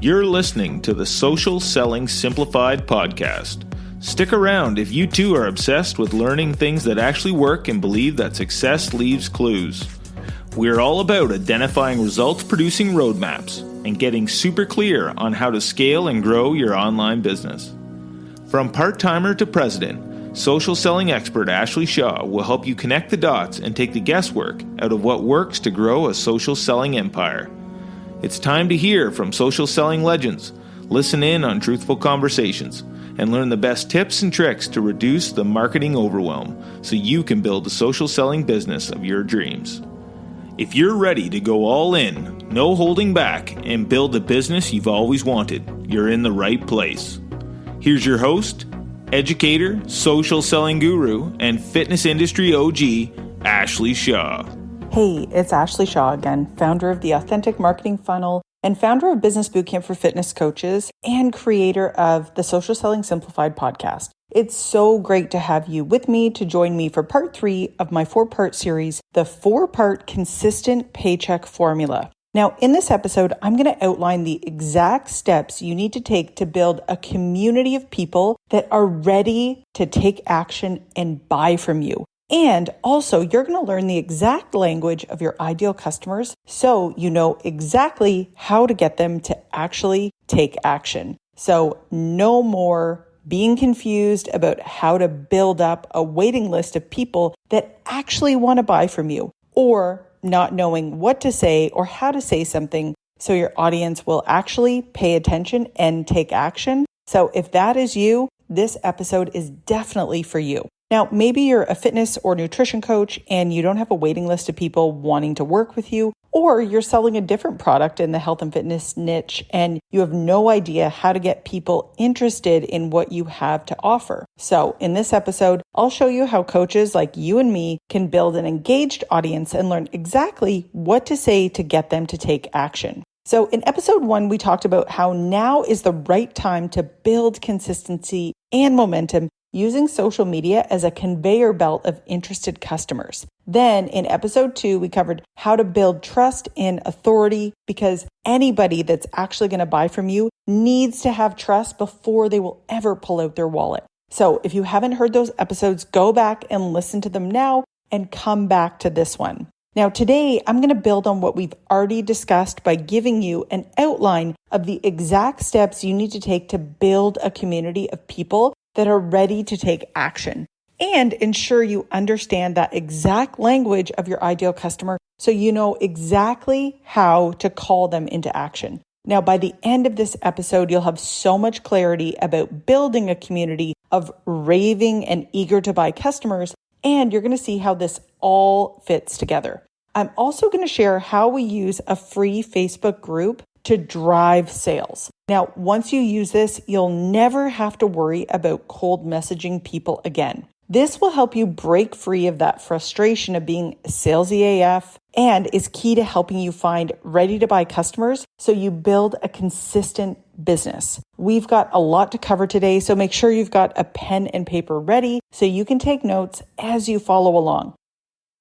You're listening to the Social Selling Simplified podcast. Stick around if you too are obsessed with learning things that actually work and believe that success leaves clues. We're all about identifying results-producing roadmaps and getting super clear on how to scale and grow your online business. From part-timer to president, social selling expert Ashley Shaw will help you connect the dots and take the guesswork out of what works to grow a social selling empire. It's time to hear from social selling legends, listen in on truthful conversations, and learn the best tips and tricks to reduce the marketing overwhelm so you can build the social selling business of your dreams. If you're ready to go all in, no holding back, and build the business you've always wanted, you're in the right place. Here's your host, educator, social selling guru, and fitness industry OG, Ashley Shaw. Hey, it's Ashley Shaw again, founder of the Authentic Marketing Funnel and founder of Business Bootcamp for Fitness Coaches and creator of the Social Selling Simplified podcast. It's so great to have you with me to join me for part 3 of my 4-part series, the 4-part consistent paycheck formula. Now, in this episode, I'm going to outline the exact steps you need to take to build a community of people that are ready to take action and buy from you. And also, you're going to learn the exact language of your ideal customers so you know exactly how to get them to actually take action. So no more being confused about how to build up a waiting list of people that actually want to buy from you, or not knowing what to say or how to say something so your audience will actually pay attention and take action. So if that is you, this episode is definitely for you. Now, maybe you're a fitness or nutrition coach and you don't have a waiting list of people wanting to work with you, or you're selling a different product in the health and fitness niche and you have no idea how to get people interested in what you have to offer. So in this episode, I'll show you how coaches like you and me can build an engaged audience and learn exactly what to say to get them to take action. So in episode 1, we talked about how now is the right time to build consistency and momentum using social media as a conveyor belt of interested customers. Then in episode 2, we covered how to build trust and authority, because anybody that's actually going to buy from you needs to have trust before they will ever pull out their wallet. So if you haven't heard those episodes, go back and listen to them now and come back to this one. Now today, I'm going to build on what we've already discussed by giving you an outline of the exact steps you need to take to build a community of people that are ready to take action, and ensure you understand that exact language of your ideal customer so you know exactly how to call them into action. Now, by the end of this episode, you'll have so much clarity about building a community of raving and eager to buy customers, and you're going to see how this all fits together. I'm also going to share how we use a free Facebook group to drive sales. Now, once you use this, you'll never have to worry about cold messaging people again. This will help you break free of that frustration of being salesy AF and is key to helping you find ready to buy customers so you build a consistent business. We've got a lot to cover today, so make sure you've got a pen and paper ready so you can take notes as you follow along.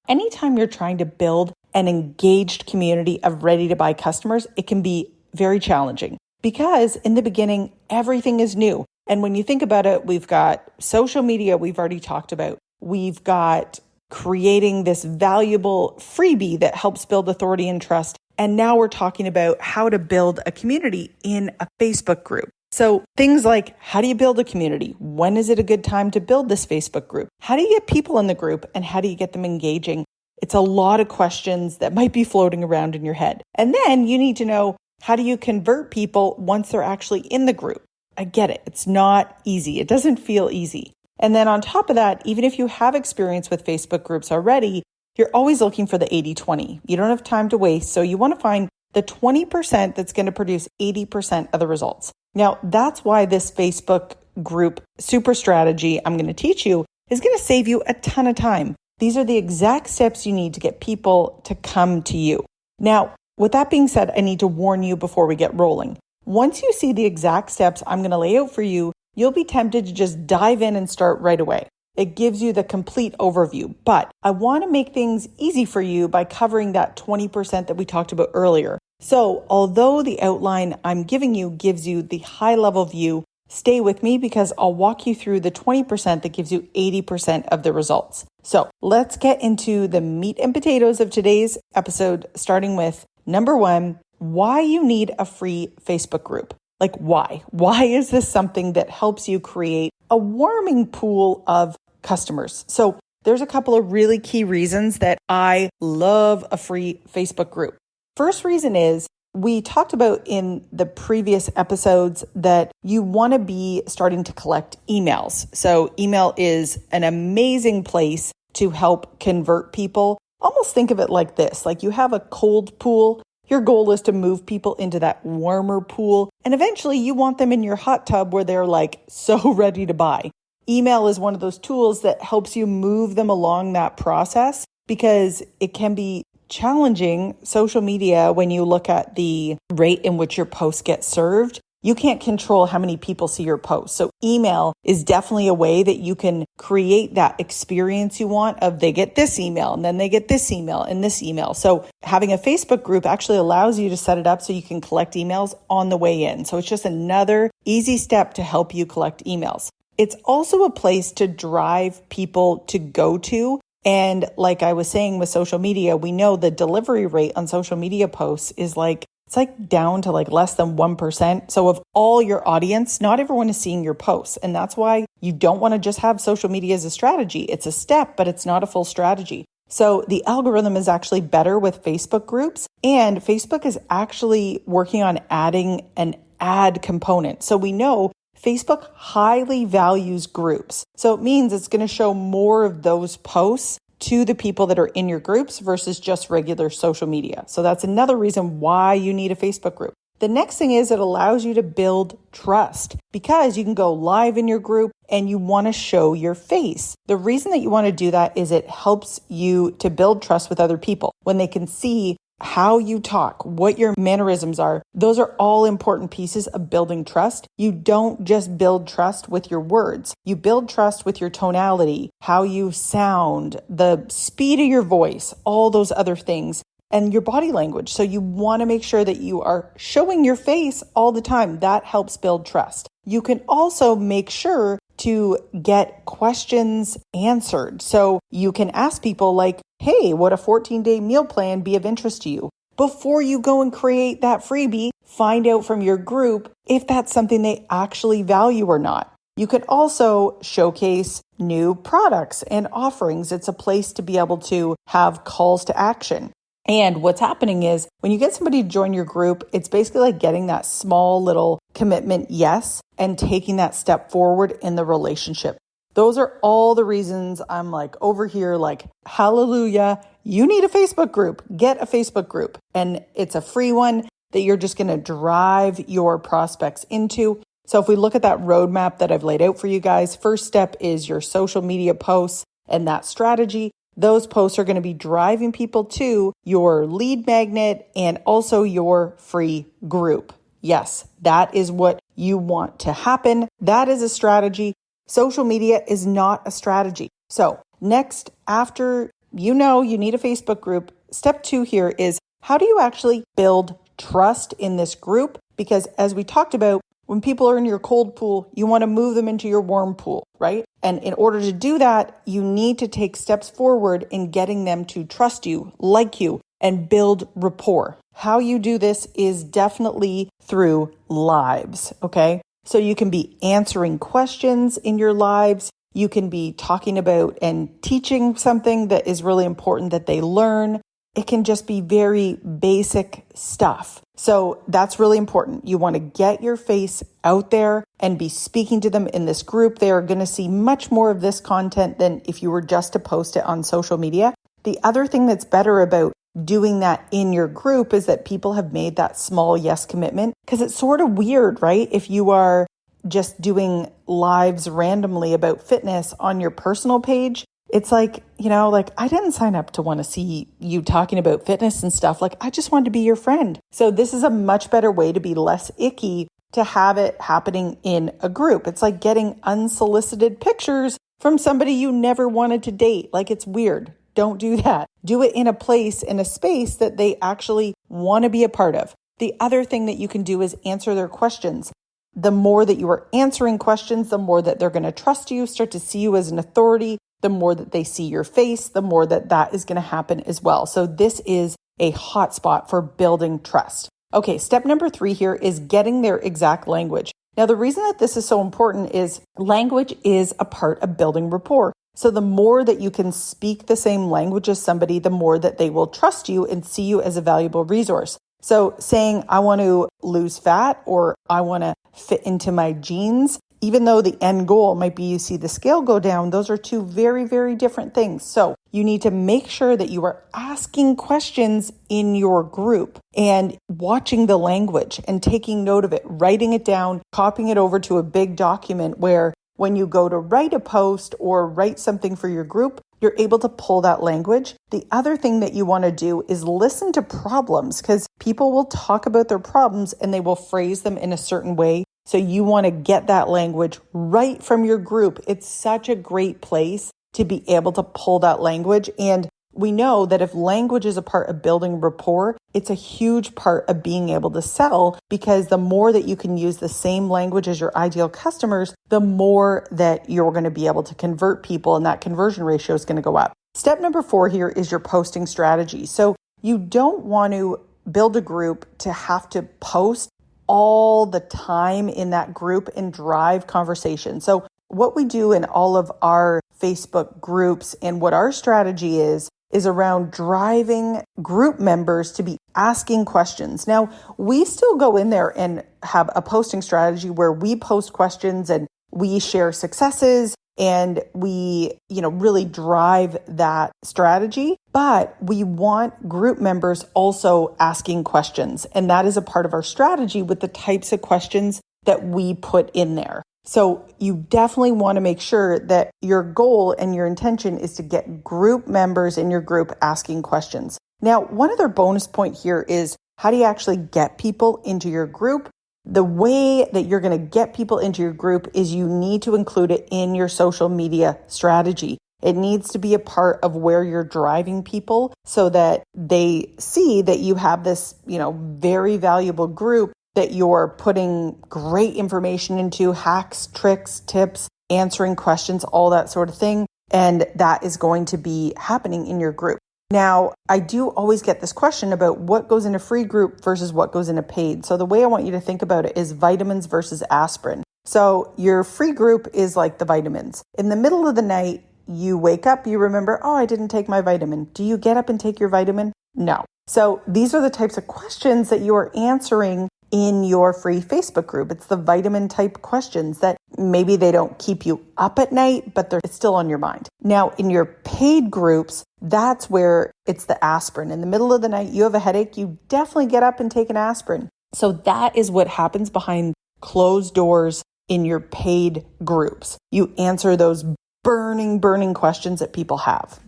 Anytime you're trying to build an engaged community of ready to buy customers, it can be very challenging because in the beginning, everything is new. And when you think about it, we've got social media we've already talked about. We've got creating this valuable freebie that helps build authority and trust. And now we're talking about how to build a community in a Facebook group. So things like, how do you build a community? When is it a good time to build this Facebook group? How do you get people in the group and how do you get them engaging? It's a lot of questions that might be floating around in your head. And then you need to know, how do you convert people once they're actually in the group? I get it. It's not easy. It doesn't feel easy. And then on top of that, even if you have experience with Facebook groups already, you're always looking for the 80-20. You don't have time to waste. So you want to find the 20% that's going to produce 80% of the results. Now, that's why this Facebook group super strategy I'm going to teach you is going to save you a ton of time. These are the exact steps you need to get people to come to you. Now, with that being said, I need to warn you before we get rolling. Once you see the exact steps I'm going to lay out for you, you'll be tempted to just dive in and start right away. It gives you the complete overview, but I want to make things easy for you by covering that 20% that we talked about earlier. So although the outline I'm giving you gives you the high level view, stay with me because I'll walk you through the 20% that gives you 80% of the results. So let's get into the meat and potatoes of today's episode, starting with number 1, why you need a free Facebook group. Like why? Why is this something that helps you create a warming pool of customers? So there's a couple of really key reasons that I love a free Facebook group. First reason is we talked about in the previous episodes that you want to be starting to collect emails. So email is an amazing place to help convert people. Almost think of it like this, like you have a cold pool. Your goal is to move people into that warmer pool. And eventually you want them in your hot tub where they're like so ready to buy. Email is one of those tools that helps you move them along that process because it can be challenging. Social media, when you look at the rate in which your posts get served, you can't control how many people see your posts. So email is definitely a way that you can create that experience you want of they get this email and then they get this email and this email. So having a Facebook group actually allows you to set it up so you can collect emails on the way in. So it's just another easy step to help you collect emails. It's also a place to drive people to go to. And like I was saying with social media, we know the delivery rate on social media posts is it's down to less than 1%. So of all your audience, not everyone is seeing your posts. And that's why you don't want to just have social media as a strategy. It's a step, but it's not a full strategy. So the algorithm is actually better with Facebook groups, and Facebook is actually working on adding an ad component. So we know Facebook highly values groups. So it means it's going to show more of those posts to the people that are in your groups versus just regular social media. So that's another reason why you need a Facebook group. The next thing is it allows you to build trust because you can go live in your group and you want to show your face. The reason that you want to do that is it helps you to build trust with other people when they can see how you talk, what your mannerisms are. Those are all important pieces of building trust. You don't just build trust with your words. You build trust with your tonality, how you sound, the speed of your voice, all those other things, and your body language. So you want to make sure that you are showing your face all the time. That helps build trust. You can also make sure to get questions answered. So you can ask people like, hey, would a 14-day meal plan be of interest to you? Before you go and create that freebie, find out from your group if that's something they actually value or not. You can also showcase new products and offerings. It's a place to be able to have calls to action. And what's happening is when you get somebody to join your group, it's basically like getting that small little commitment yes and taking that step forward in the relationship. Those are all the reasons I'm over here hallelujah, you need a Facebook group. Get a Facebook group. And it's a free one that you're just going to drive your prospects into. So if we look at that roadmap that I've laid out for you guys, first step is your social media posts and that strategy. Those posts are going to be driving people to your lead magnet and also your free group. Yes, that is what you want to happen. That is a strategy. Social media is not a strategy. So next, after you need a Facebook group, step 2 here is how do you actually build trust in this group? Because as we talked about, when people are in your cold pool, you want to move them into your warm pool, right? And in order to do that, you need to take steps forward in getting them to trust you, like you, and build rapport. How you do this is definitely through lives, okay? So you can be answering questions in your lives. You can be talking about and teaching something that is really important that they learn. It can just be very basic stuff. So that's really important. You want to get your face out there and be speaking to them in this group. They are going to see much more of this content than if you were just to post it on social media. The other thing that's better about doing that in your group is that people have made that small yes commitment, because it's sort of weird, right? If you are just doing lives randomly about fitness on your personal page, it's I didn't sign up to want to see you talking about fitness and stuff. I just wanted to be your friend. So this is a much better way to be less icky to have it happening in a group. It's like getting unsolicited pictures from somebody you never wanted to date. It's weird. Don't do that. Do it in a place, in a space that they actually want to be a part of. The other thing that you can do is answer their questions. The more that you are answering questions, the more that they're going to trust you, start to see you as an authority. The more that they see your face, the more that is going to happen as well. So this is a hotspot for building trust. Okay, step number 3 here is getting their exact language. Now, the reason that this is so important is language is a part of building rapport. So the more that you can speak the same language as somebody, the more that they will trust you and see you as a valuable resource. So saying, I want to lose fat or I want to fit into my jeans, even though the end goal might be you see the scale go down, those are two very, very different things. So you need to make sure that you are asking questions in your group and watching the language and taking note of it, writing it down, copying it over to a big document where when you go to write a post or write something for your group, you're able to pull that language. The other thing that you want to do is listen to problems, because people will talk about their problems and they will phrase them in a certain way. So you want to get that language right from your group. It's such a great place to be able to pull that language. And we know that if language is a part of building rapport, it's a huge part of being able to sell, because the more that you can use the same language as your ideal customers, the more that you're going to be able to convert people, and that conversion ratio is going to go up. Step number 4 here is your posting strategy. So you don't want to build a group to have to post all the time in that group and drive conversation. So what we do in all of our Facebook groups and what our strategy is around driving group members to be asking questions. Now, we still go in there and have a posting strategy where we post questions and we share successes and we, really drive that strategy. But we want group members also asking questions. And that is a part of our strategy with the types of questions that we put in there. So you definitely want to make sure that your goal and your intention is to get group members in your group asking questions. Now, one other bonus point here is, how do you actually get people into your group? The way that you're going to get people into your group is you need to include it in your social media strategy. It needs to be a part of where you're driving people so that they see that you have this, very valuable group that you're putting great information into, hacks, tricks, tips, answering questions, all that sort of thing. And that is going to be happening in your group. Now, I do always get this question about what goes in a free group versus what goes in a paid. So the way I want you to think about it is vitamins versus aspirin. So your free group is like the vitamins. In the middle of the night, you wake up, you remember, oh, I didn't take my vitamin. Do you get up and take your vitamin? No. So these are the types of questions that you are answering in your free Facebook group. It's the vitamin type questions that maybe they don't keep you up at night, but they're still on your mind. Now, in your paid groups, that's where it's the aspirin. In the middle of the night, you have a headache, you definitely get up and take an aspirin. So that is what happens behind closed doors in your paid groups. You answer those burning questions that people have.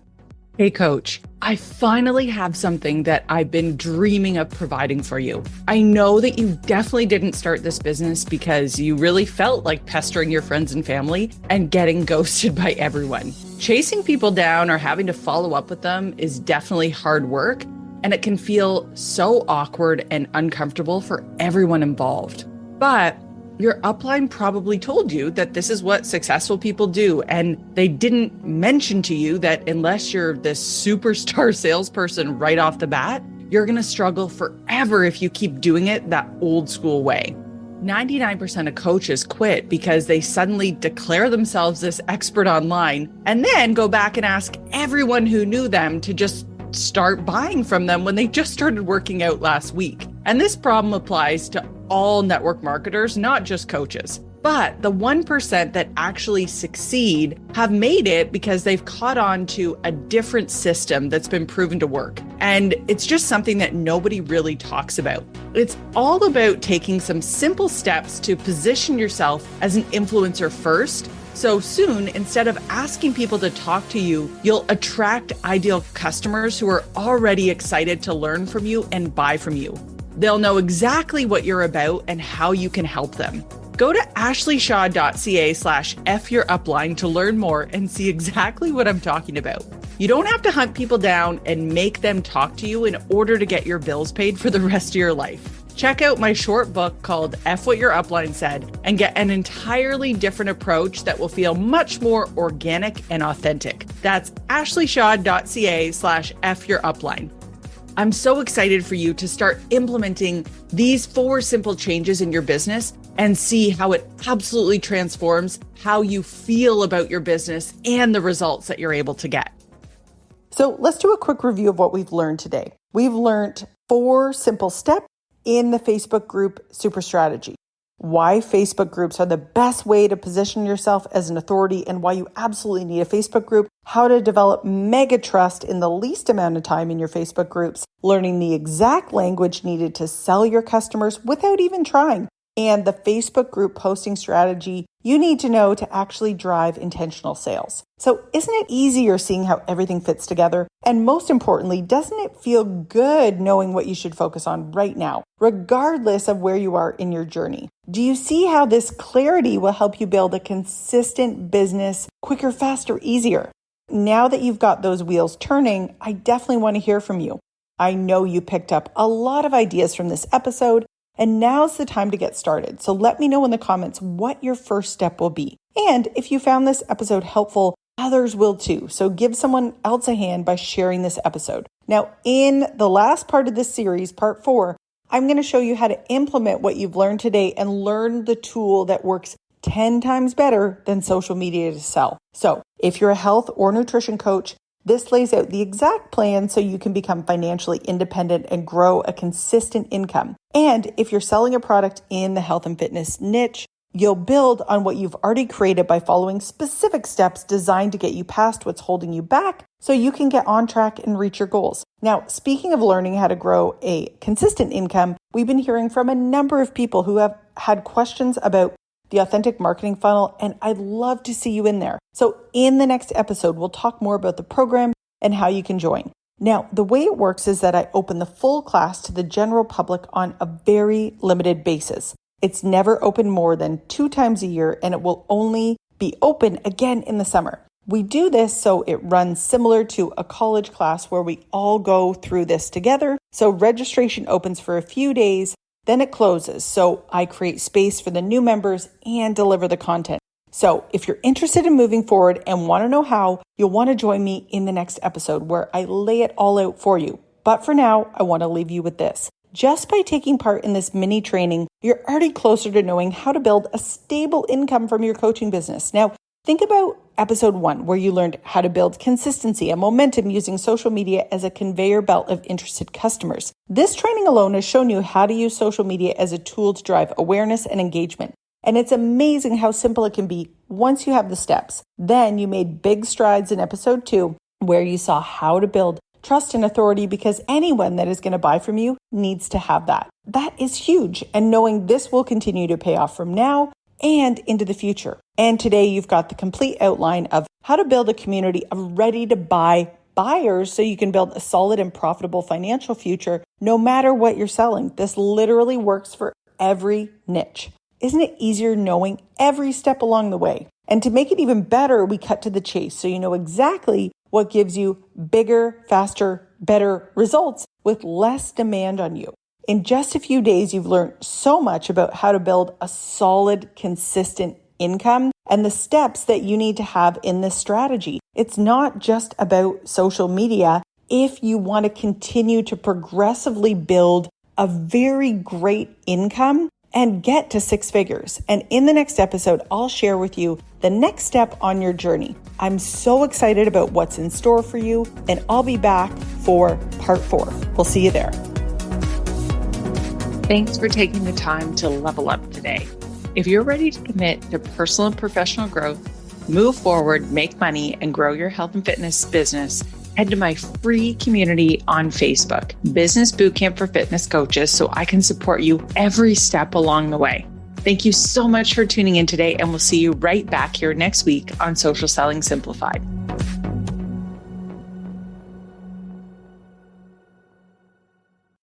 Hey, coach, I finally have something that I've been dreaming of providing for you. I know that you definitely didn't start this business because you really felt like pestering your friends and family and getting ghosted by everyone. Chasing people down or having to follow up with them is definitely hard work, and it can feel so awkward and uncomfortable for everyone involved. But your upline probably told you that this is what successful people do, and they didn't mention to you that unless you're this superstar salesperson right off the bat, you're going to struggle forever if you keep doing it that old school way. 99% of coaches quit because they suddenly declare themselves this expert online and then go back and ask everyone who knew them to just start buying from them when they just started working out last week. And this problem applies to all network marketers, not just coaches. But the 1% that actually succeed have made it because they've caught on to a different system that's been proven to work. And it's just something that nobody really talks about. It's all about taking some simple steps to position yourself as an influencer first. So soon, instead of asking people to talk to you, you'll attract ideal customers who are already excited to learn from you and buy from you. They'll know exactly what you're about and how you can help them. Go to ashleyshaw.ca/FYourUpline to learn more and see exactly what I'm talking about. You don't have to hunt people down and make them talk to you in order to get your bills paid for the rest of your life. Check out my short book called F What Your Upline Said and get an entirely different approach that will feel much more organic and authentic. That's ashleyshaw.ca/F Your Upline. I'm so excited for you to start implementing these 4 simple changes in your business and see how it absolutely transforms how you feel about your business and the results that you're able to get. So let's do a quick review of what we've learned today. We've learned 4 simple steps in the Facebook group super strategy. Why Facebook groups are the best way to position yourself as an authority and why you absolutely need a Facebook group. How to develop mega trust in the least amount of time in your Facebook groups. Learning the exact language needed to sell your customers without even trying. And the Facebook group posting strategy you need to know to actually drive intentional sales. So isn't it easier seeing how everything fits together? And most importantly, doesn't it feel good knowing what you should focus on right now, regardless of where you are in your journey? Do you see how this clarity will help you build a consistent business quicker, faster, easier? Now that you've got those wheels turning, I definitely want to hear from you. I know you picked up a lot of ideas from this episode, and now's the time to get started. So let me know in the comments what your first step will be. And if you found this episode helpful, others will too. So give someone else a hand by sharing this episode. Now, in the last part of this series, part 4, I'm going to show you how to implement what you've learned today and learn the tool that works 10 times better than social media to sell. So if you're a health or nutrition coach, this lays out the exact plan so you can become financially independent and grow a consistent income. And if you're selling a product in the health and fitness niche, you'll build on what you've already created by following specific steps designed to get you past what's holding you back so you can get on track and reach your goals. Now, speaking of learning how to grow a consistent income, we've been hearing from a number of people who have had questions about the Authentic Marketing Funnel, and I'd love to see you in there. So in the next episode, we'll talk more about the program and how you can join. Now, the way it works is that I open the full class to the general public on a very limited basis. It's never open more than 2 times a year, and it will only be open again in the summer. We do this so it runs similar to a college class where we all go through this together. So registration opens for a few days, then it closes. So I create space for the new members and deliver the content. So if you're interested in moving forward and want to know how, you'll want to join me in the next episode where I lay it all out for you. But for now, I want to leave you with this. Just by taking part in this mini training, you're already closer to knowing how to build a stable income from your coaching business. Now, think about episode 1, where you learned how to build consistency and momentum using social media as a conveyor belt of interested customers. This training alone has shown you how to use social media as a tool to drive awareness and engagement. And it's amazing how simple it can be once you have the steps. Then you made big strides in episode 2, where you saw how to build trust and authority because anyone that is going to buy from you needs to have that. That is huge. And knowing this will continue to pay off from now and into the future. And today you've got the complete outline of how to build a community of ready to buy buyers so you can build a solid and profitable financial future no matter what you're selling. This literally works for every niche. Isn't it easier knowing every step along the way? And to make it even better, we cut to the chase so you know exactly what gives you bigger, faster, better results with less demand on you. In just a few days, you've learned so much about how to build a solid, consistent income and the steps that you need to have in this strategy. It's not just about social media. If you want to continue to progressively build a very great income and get to 6 figures. And in the next episode, I'll share with you the next step on your journey. I'm so excited about what's in store for you, and I'll be back for part 4. We'll see you there. Thanks for taking the time to level up today. If you're ready to commit to personal and professional growth, move forward, make money, and grow your health and fitness business, head to my free community on Facebook, Business Bootcamp for Fitness Coaches, so I can support you every step along the way. Thank you so much for tuning in today, and we'll see you right back here next week on Social Selling Simplified.